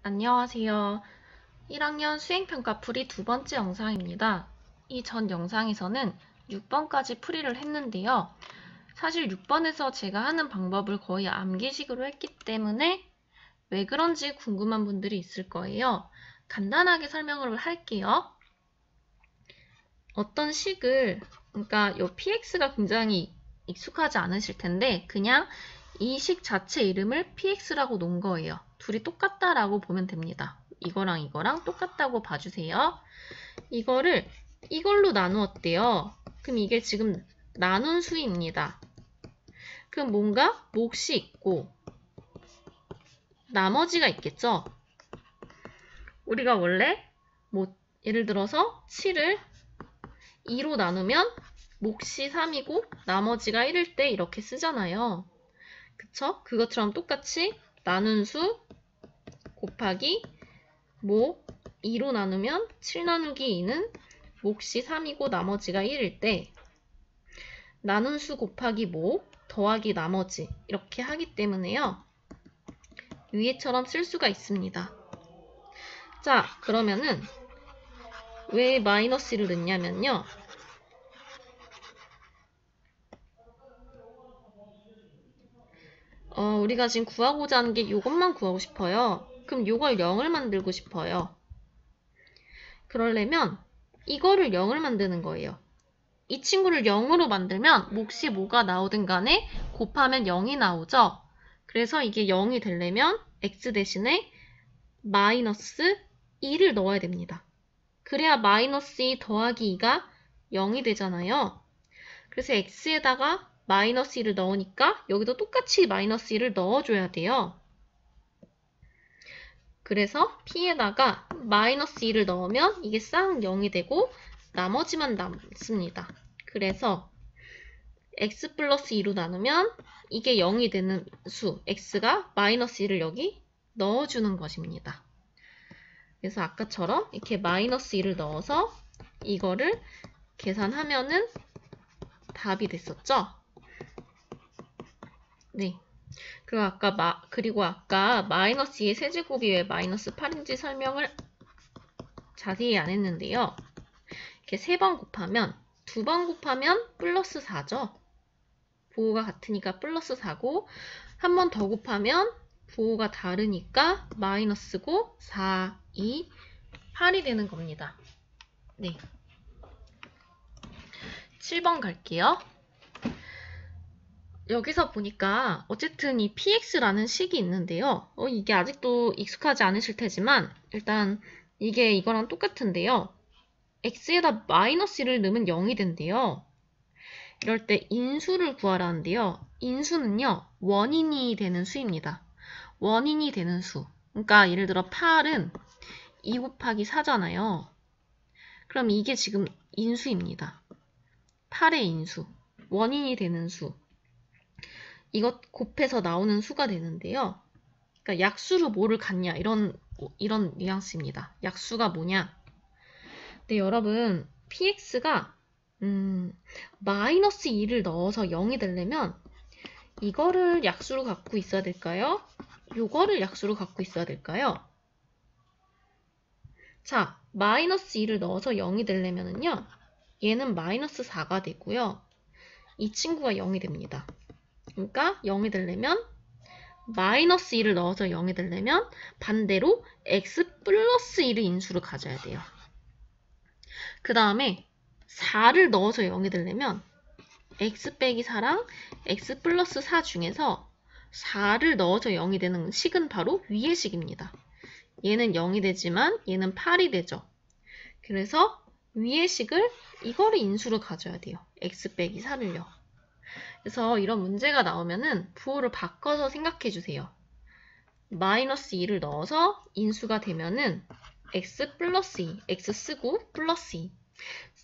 안녕하세요. 1학년 수행평가 풀이 두 번째 영상입니다. 이 전 영상에서는 6번까지 풀이를 했는데요. 사실 6번에서 제가 하는 방법을 거의 암기식으로 했기 때문에 왜 그런지 궁금한 분들이 있을 거예요. 간단하게 설명을 할게요. 어떤 식을, 그러니까 이 px가 굉장히 익숙하지 않으실 텐데 그냥 이 식 자체 이름을 px라고 놓은 거예요. 둘이 똑같다라고 보면 됩니다. 이거랑 이거랑 똑같다고 봐주세요. 이걸로 나누었대요. 그럼 이게 지금 나눈 수입니다. 그럼 뭔가 몫이 있고 나머지가 있겠죠? 우리가 원래 예를 들어서 7을 2로 나누면 몫이 3이고 나머지가 1일 때 이렇게 쓰잖아요. 그쵸? 그것처럼 똑같이 나눈 수 곱하기 모 2로 나누면 7 나누기 2는 몫이 3이고 나머지가 1일 때 나눈 수 곱하기 모 더하기 나머지 이렇게 하기 때문에요. 위에처럼 쓸 수가 있습니다. 자, 그러면은 왜 마이너스를 넣냐면요. 우리가 지금 구하고자 하는 게 이것만 구하고 싶어요. 그럼 이걸 0을 만들고 싶어요. 그러려면 이거를 0을 만드는 거예요. 이 친구를 0으로 만들면 몫이 뭐가 나오든 간에 곱하면 0이 나오죠. 그래서 이게 0이 되려면 x 대신에 마이너스 2를 넣어야 됩니다. 그래야 마이너스 2 더하기 2가 0이 되잖아요. 그래서 x에다가 마이너스 2를 넣으니까 여기도 똑같이 마이너스 2를 넣어줘야 돼요. 그래서 p에다가 마이너스 2를 넣으면 이게 싹 0이 되고 나머지만 남습니다. 그래서 x 플러스 2로 나누면 이게 0이 되는 수 x가 마이너스 2를 여기 넣어주는 것입니다. 그래서 아까처럼 이렇게 마이너스 2를 넣어서 이거를 계산하면은 답이 됐었죠? 네. 그리고 아까 마이너스 2의 세제곱이 왜 마이너스 8인지 설명을 자세히 안 했는데요. 이렇게 3번 곱하면 2번 곱하면 플러스 4죠. 부호가 같으니까 플러스 4고 한 번 더 곱하면 부호가 다르니까 마이너스고 4, 2, 8이 되는 겁니다. 네. 7번 갈게요. 여기서 보니까 어쨌든 이 px라는 식이 있는데요. 이게 아직도 익숙하지 않으실 테지만 일단 이게 이거랑 똑같은데요. x에다 마이너스 1을 넣으면 0이 된대요. 이럴 때 인수를 구하라는데요. 인수는요. 원인이 되는 수입니다. 원인이 되는 수. 그러니까 예를 들어 8은 2 곱하기 4잖아요. 그럼 이게 지금 인수입니다. 8의 인수. 원인이 되는 수. 이것 곱해서 나오는 수가 되는데요. 그러니까 약수로 뭐를 갖냐 이런 뉘앙스입니다. 약수가 뭐냐? 네, 여러분 px가 마이너스 2를 넣어서 0이 되려면 이거를 약수로 갖고 있어야 될까요? 요거를 약수로 갖고 있어야 될까요? 자, 마이너스 2를 넣어서 0이 되려면은요. 얘는 마이너스 4가 되고요. 이 친구가 0이 됩니다. 그러니까 0이 되려면 마이너스 2를 넣어서 0이 되려면 반대로 x 플러스 1을 인수로 가져야 돼요. 그 다음에 4를 넣어서 0이 되려면 x 빼기 4랑 x 플러스 4 중에서 4를 넣어서 0이 되는 식은 바로 위의 식입니다. 얘는 0이 되지만 얘는 8이 되죠. 그래서 위의 식을 이거를 인수로 가져야 돼요. x 빼기 4를요. 그래서 이런 문제가 나오면은 부호를 바꿔서 생각해 주세요. 마이너스 2를 넣어서 인수가 되면은 x 플러스 2, x 쓰고 플러스 2.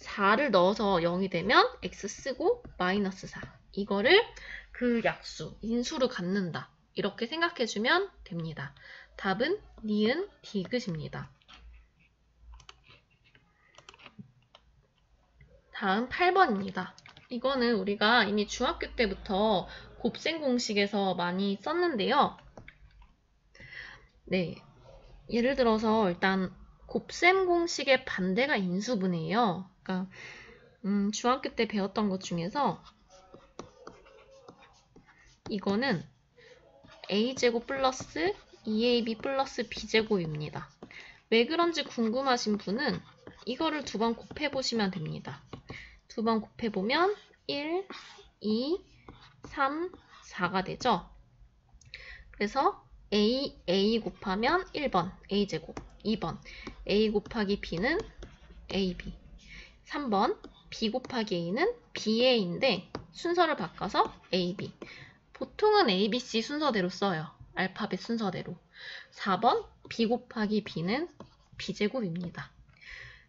4를 넣어서 0이 되면 x 쓰고 마이너스 4. 이거를 그 약수, 인수로 갖는다. 이렇게 생각해 주면 됩니다. 답은 니은 디귿입니다. 다음 8번입니다. 이거는 우리가 이미 중학교 때부터 곱셈 공식에서 많이 썼는데요. 네, 예를 들어서 일단 곱셈 공식의 반대가 인수분해예요. 그러니까 중학교 때 배웠던 것 중에서 이거는 a제곱 플러스 2ab 플러스 b제곱입니다. 왜 그런지 궁금하신 분은 이거를 두 번 곱해보시면 됩니다. 두 번 곱해보면 1, 2, 3, 4가 되죠. 그래서 a 곱하면 1번 a제곱, 2번 a 곱하기 b는 ab, 3번 b 곱하기 a는 ba인데 순서를 바꿔서 ab. 보통은 ABC 순서대로 써요. 알파벳 순서대로. 4번 b 곱하기 b는 b제곱입니다.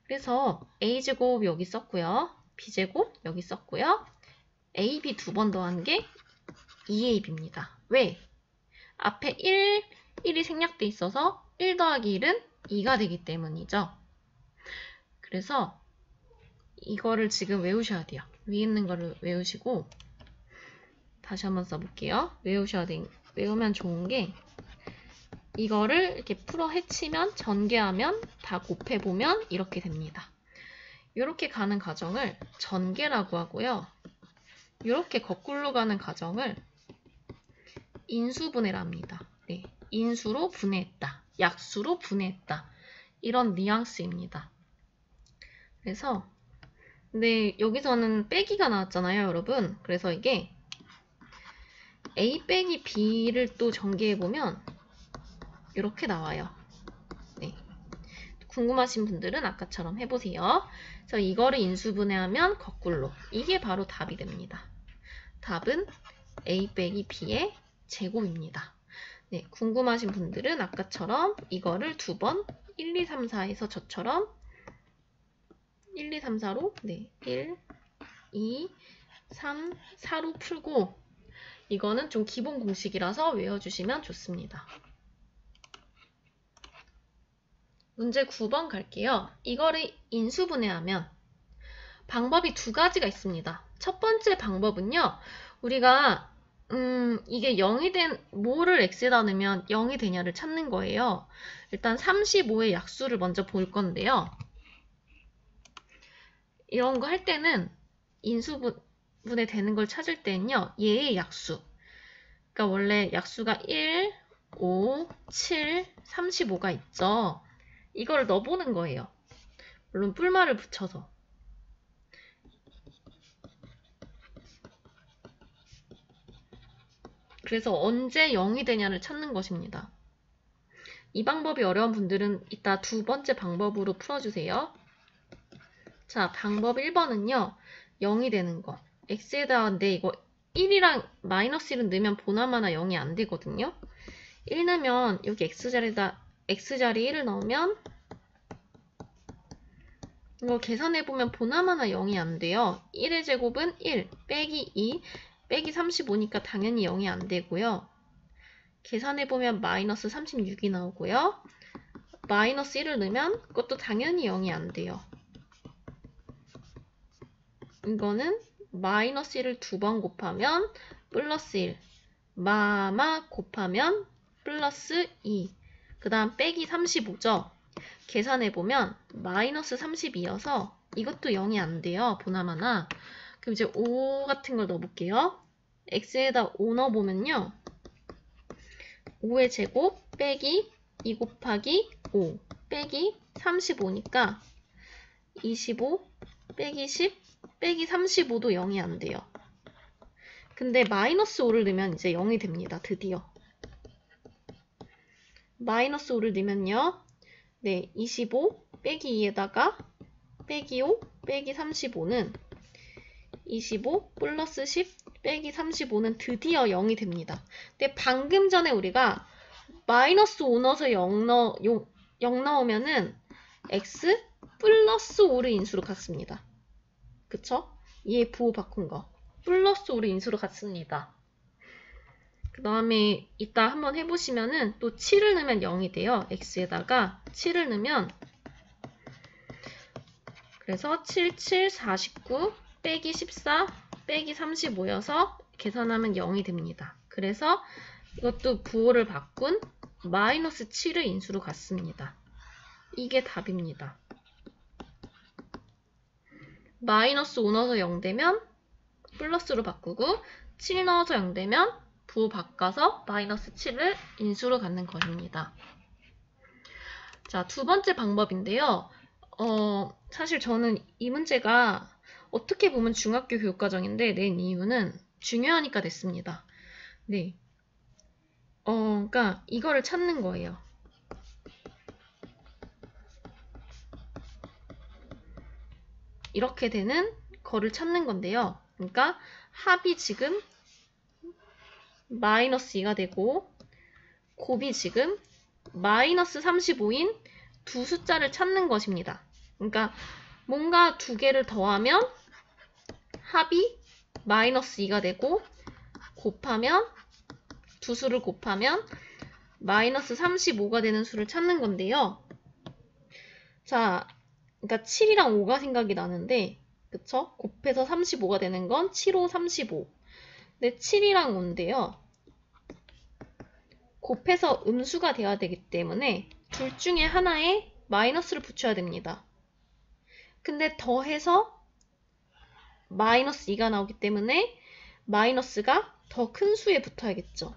그래서 a제곱 여기 썼고요. b제곱 여기 썼고요. ab 두 번 더한 게 2ab입니다. 왜? 앞에 1이 생략돼 있어서 1 더하기 1은 2가 되기 때문이죠. 그래서 이거를 지금 외우셔야 돼요. 위에 있는 거를 외우시고 다시 한번 써볼게요. 외우면 좋은 게 이거를 이렇게 풀어 헤치면 전개하면 다 곱해보면 이렇게 됩니다. 이렇게 가는 과정을 전개라고 하고요. 이렇게 거꾸로 가는 과정을 인수분해라 합니다. 네, 인수로 분해했다. 약수로 분해했다. 이런 뉘앙스입니다. 그래서 근데 여기서는 빼기가 나왔잖아요, 여러분. 그래서 이게 a 빼기 b를 또 전개해보면 이렇게 나와요. 네. 궁금하신 분들은 아까처럼 해보세요. 그래서 이거를 인수분해하면 거꾸로. 이게 바로 답이 됩니다. 답은 a 빼기 b의 제곱입니다. 네, 궁금하신 분들은 아까처럼 이거를 두 번 1, 2, 3, 4에서 저처럼 1, 2, 3, 4로 네, 1, 2, 3, 4로 풀고 이거는 좀 기본 공식이라서 외워주시면 좋습니다. 문제 9번 갈게요. 이거를 인수분해하면 방법이 두 가지가 있습니다. 첫 번째 방법은요. 우리가 이게 0이 된 뭐를 x에다 넣으면 0이 되냐를 찾는 거예요. 일단 35의 약수를 먼저 볼 건데요. 이런 거 할 때는 인수분해 되는 걸 찾을 때는요. 얘의 약수. 그러니까 원래 약수가 1, 5, 7, 35가 있죠. 이걸 넣어보는 거예요. 물론 뿔말을 붙여서. 그래서 언제 0이 되냐를 찾는 것입니다. 이 방법이 어려운 분들은 이따 두 번째 방법으로 풀어주세요. 자, 방법 1번은요. 0이 되는 거. x에다 근데 이거 1이랑 마이너스 1은 넣으면 보나마나 0이 안 되거든요. 1 넣으면 여기 x자리에다 x자리 1을 넣으면 이거 계산해보면 보나마나 0이 안 돼요. 1의 제곱은 1 빼기 2 빼기 35니까 당연히 0이 안 되고요. 계산해보면 마이너스 36이 나오고요. 마이너스 1을 넣으면 그것도 당연히 0이 안 돼요. 이거는 마이너스 1을 두 번 곱하면 플러스 1 마마 곱하면 플러스 2 그 다음 빼기 35죠. 계산해보면 마이너스 32여서 이것도 0이 안 돼요. 보나마나. 그럼 이제 5 같은 걸 넣어볼게요. x에다 5 넣어보면요. 5의 제곱 빼기 2 곱하기 5 빼기 35니까 25 빼기 10 빼기 35도 0이 안 돼요. 근데 마이너스 5를 넣으면 이제 0이 됩니다. 드디어. 마이너스 5를 넣으면요. 네, 25 빼기 2에다가 빼기 5 빼기 35는 25 플러스 10 빼기 35는 드디어 0이 됩니다. 근데 방금 전에 우리가 마이너스 5 넣어서 0 넣으면은 x 플러스 5를 인수로 갖습니다. 그쵸? 얘 부호 바꾼 거. 플러스 5를 인수로 갖습니다. 그 다음에 이따 한번 해보시면은 또 7을 넣으면 0이 돼요. x에다가 7을 넣으면 그래서 7, 7, 49 빼기 14 빼기 35여서 계산하면 0이 됩니다. 그래서 이것도 부호를 바꾼 마이너스 7을 인수로 갖습니다. 이게 답입니다. 마이너스 5 넣어서 0 되면 플러스로 바꾸고 7 넣어서 0 되면 부호 바꿔서 마이너스 7을 인수로 갖는 것입니다. 자, 두 번째 방법인데요. 사실 저는 이 문제가 어떻게 보면 중학교 교육과정인데 낸 이유는 중요하니까 냈습니다. 네. 그러니까 이거를 찾는 거예요. 이렇게 되는 거를 찾는 건데요. 그러니까 합이 지금 마이너스 2가 되고 곱이 지금 마이너스 35인 두 숫자를 찾는 것입니다. 그러니까 뭔가 두 개를 더하면 합이 마이너스 2가 되고 곱하면 두 수를 곱하면 마이너스 35가 되는 수를 찾는 건데요. 자, 그러니까 7이랑 5가 생각이 나는데 그쵸? 곱해서 35가 되는 건 7, 5, 35. 근데 7이랑 5인데요. 곱해서 음수가 돼야 되기 때문에 둘 중에 하나에 마이너스를 붙여야 됩니다. 근데 더해서 마이너스 2가 나오기 때문에 마이너스가 더 큰 수에 붙어야겠죠.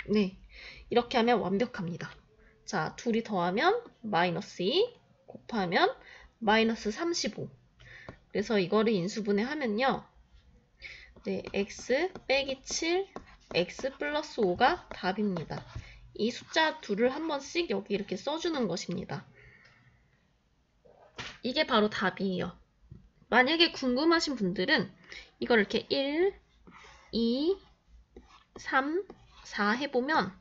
네, 이렇게 하면 완벽합니다. 자, 둘이 더하면 마이너스 2 곱하면 마이너스 35. 그래서 이거를 인수분해 하면요. 네, x 빼기 7, x 플러스 5가 답입니다. 이 숫자 둘을 한 번씩 여기 이렇게 써주는 것입니다. 이게 바로 답이에요. 만약에 궁금하신 분들은 이걸 이렇게 1, 2, 3, 4 해보면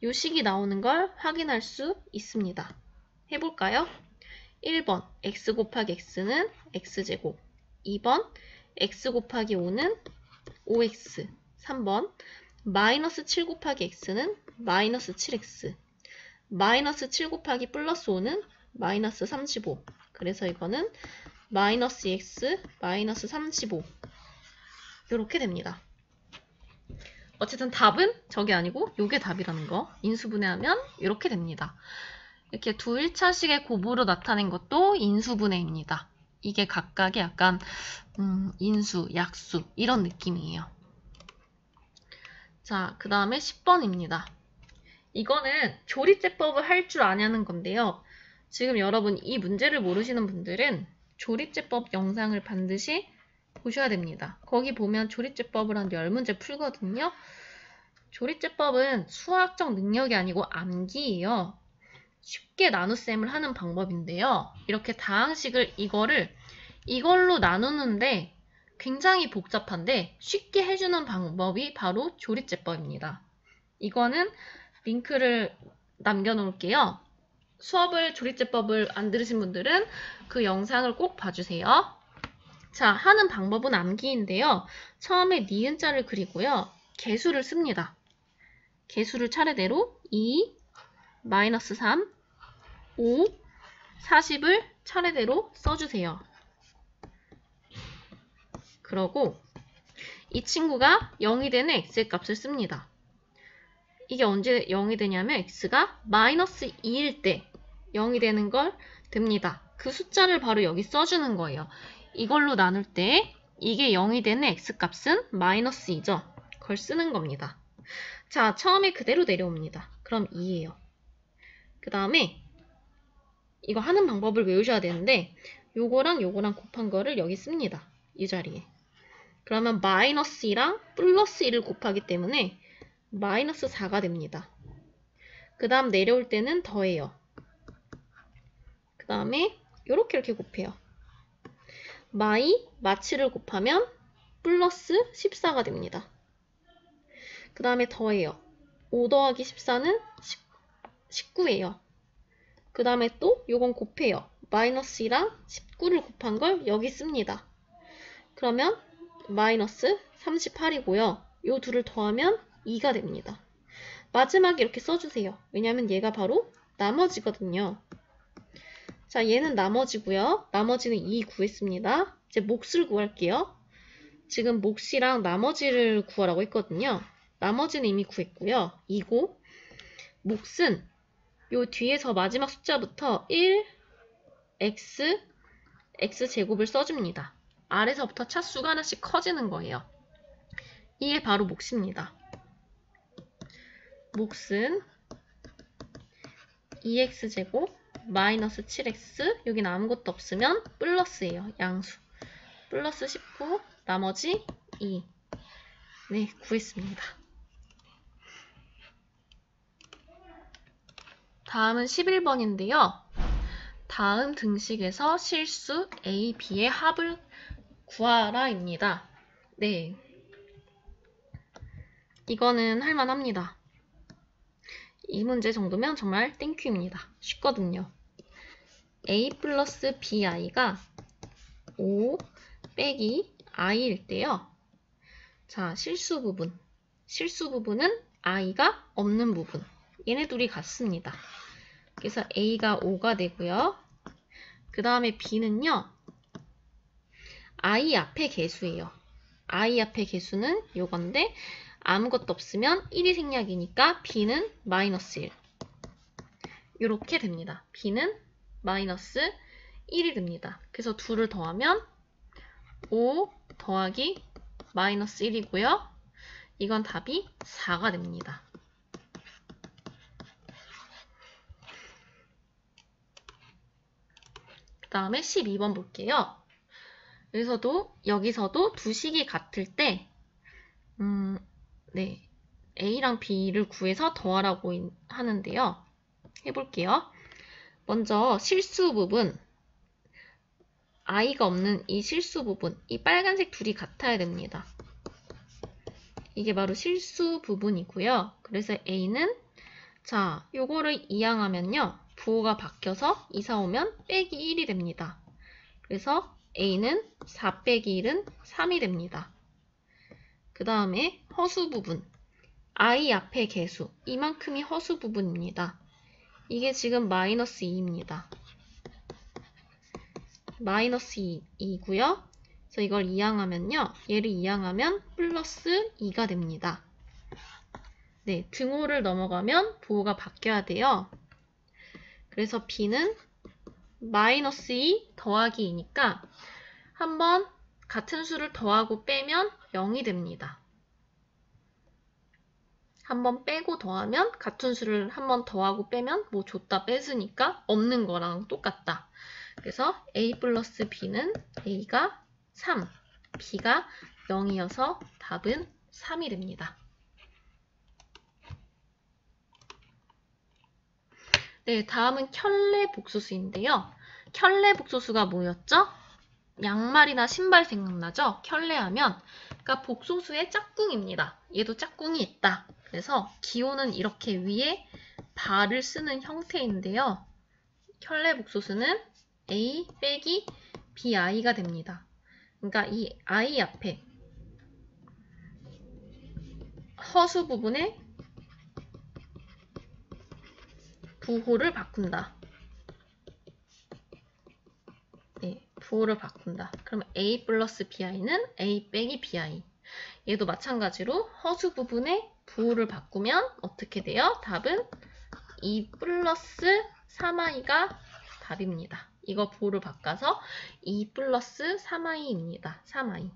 요 식이 나오는 걸 확인할 수 있습니다. 해볼까요? 1번 x 곱하기 x는 x제곱, 2번 x 곱하기 5는 5x, 3번 마이너스 7 곱하기 x는 마이너스 7x, 마이너스 7 곱하기 플러스 5는 마이너스 35. 그래서 이거는 마이너스 2x, 마이너스 35 이렇게 됩니다. 어쨌든 답은 저게 아니고 요게 답이라는 거. 인수분해하면 이렇게 됩니다. 이렇게 두 1차식의 곱으로 나타낸 것도 인수분해입니다. 이게 각각의 약간 인수, 약수 이런 느낌이에요. 자, 그 다음에 10번입니다. 이거는 조립제법을 할 줄 아냐는 건데요. 지금 여러분 이 문제를 모르시는 분들은 조립제법 영상을 반드시 보셔야 됩니다. 거기 보면 조립제법을 한 10문제 풀거든요. 조립제법은 수학적 능력이 아니고 암기예요. 쉽게 나눗셈을 하는 방법인데요. 이렇게 다항식을 이걸로 나누는데 굉장히 복잡한데 쉽게 해주는 방법이 바로 조립제법입니다. 이거는 링크를 남겨놓을게요. 수업을 조립제법을 안 들으신 분들은 그 영상을 꼭 봐주세요. 자, 하는 방법은 암기인데요. 처음에 니은자를 그리고요. 개수를 씁니다. 개수를 차례대로 2, 마이너스 3, 5, 40을 차례대로 써주세요. 그러고 이 친구가 0이 되는 x의 값을 씁니다. 이게 언제 0이 되냐면 x가 마이너스 2일 때 0이 되는 걸 됩니다. 그 숫자를 바로 여기 써주는 거예요. 이걸로 나눌 때 이게 0이 되는 x값은 마이너스 2죠. 그걸 쓰는 겁니다. 자, 처음에 그대로 내려옵니다. 그럼 2예요. 그 다음에 이거 하는 방법을 외우셔야 되는데 요거랑 요거랑 곱한 거를 여기 씁니다. 이 자리에. 그러면 마이너스 2랑 플러스 1을 곱하기 때문에 마이너스 4가 됩니다. 그 다음 내려올 때는 더해요. 그 다음에 이렇게 곱해요. 마7을 곱하면 플러스 14가 됩니다. 그 다음에 더해요. 5 더하기 14는 19예요. 그 다음에 또 요건 곱해요. 마이너스 2랑 19를 곱한 걸 여기 씁니다. 그러면 마이너스 38이고요. 요 둘을 더하면 2가 됩니다. 마지막에 이렇게 써주세요. 왜냐면 얘가 바로 나머지거든요. 자, 얘는 나머지고요. 나머지는 2 구했습니다. 이제 몫을 구할게요. 지금 몫이랑 나머지를 구하라고 했거든요. 나머지는 이미 구했고요. 2고 몫은 요 뒤에서 마지막 숫자부터 1, x, x제곱을 써줍니다. 아래서부터 차수가 하나씩 커지는 거예요. 이게 바로 몫입니다. 몫은 2x제곱 마이너스 7x, 여긴 아무것도 없으면 플러스예요. 양수. 플러스 19, 나머지 2. 네, 구했습니다. 다음은 11번인데요. 다음 등식에서 실수 A, B의 합을 구하라 입니다. 네. 이거는 할만합니다. 이 문제 정도면 정말 땡큐입니다. 쉽거든요. A 플러스 BI가 5 빼기 I일 때요. 자, 실수 부분은 I가 없는 부분. 얘네 둘이 같습니다. 그래서 A가 5가 되고요. 그 다음에 B는요. I 앞의 개수예요. I 앞의 개수는 요건데 아무것도 없으면 1이 생략이니까 B는 마이너스 1. 이렇게 됩니다. B는 마이너스 1이 됩니다. 그래서 둘을 더하면 5 더하기 마이너스 1이고요. 이건 답이 4가 됩니다. 그 다음에 12번 볼게요. 여기서도 두 식이 같을 때 네, A랑 B를 구해서 더하라고 하는데요. 해볼게요. 먼저 실수 부분, I가 없는 이 실수 부분, 이 빨간색 둘이 같아야 됩니다. 이게 바로 실수 부분이고요. 그래서 A는 자, 요거를 이항하면요. 부호가 바뀌어서 2, 4 오면 빼기 1이 됩니다. 그래서 A는 4 빼기 1은 3이 됩니다. 그 다음에 허수 부분, I 앞의 개수, 이만큼이 허수 부분입니다. 이게 지금 마이너스 2입니다. 마이너스 2이고요. 그래서 이걸 이항하면요. 얘를 이항하면 플러스 2가 됩니다. 네, 등호를 넘어가면 부호가 바뀌어야 돼요. 그래서 B는 마이너스 2 더하기 2니까 한번 같은 수를 더하고 빼면 0이 됩니다. 한번 빼고 더하면 같은 수를 한번 더하고 빼면 뭐 줬다 뺐으니까 없는 거랑 똑같다. 그래서 A 플러스 B는 A가 3, B가 0이어서 답은 3이 됩니다. 네, 다음은 켤레 복소수인데요. 켤레 복소수가 뭐였죠? 양말이나 신발 생각나죠? 켤레 하면 그러니까 복소수의 짝꿍입니다. 얘도 짝꿍이 있다. 그래서 기호는 이렇게 위에 발을 쓰는 형태인데요. 켤레 복소수는 A 빼기 BI가 됩니다. 그러니까 이 I 앞에 허수 부분에 부호를 바꾼다. 네, 부호를 바꾼다. 그럼 A 플러스 BI는 A 빼기 BI. 얘도 마찬가지로 허수 부분에 부호를 바꾸면 어떻게 돼요? 답은 2 플러스 3i가 답입니다. 이거 부호를 바꿔서 2 플러스 3i입니다. 3i.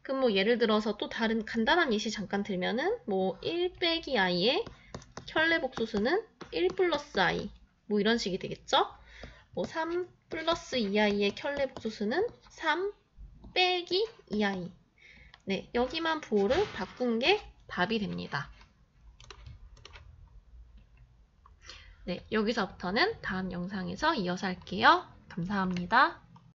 그럼 뭐 예를 들어서 또 다른 간단한 예시 잠깐 들면은 뭐 1 빼기 i의 켤레 복소수는 1 플러스 i. 뭐 이런 식이 되겠죠? 뭐 3 플러스 2i의 켤레 복소수는 3 빼기 2i. 네, 여기만 부호를 바꾼 게 답이 됩니다. 네, 여기서부터는 다음 영상에서 이어서 할게요. 감사합니다.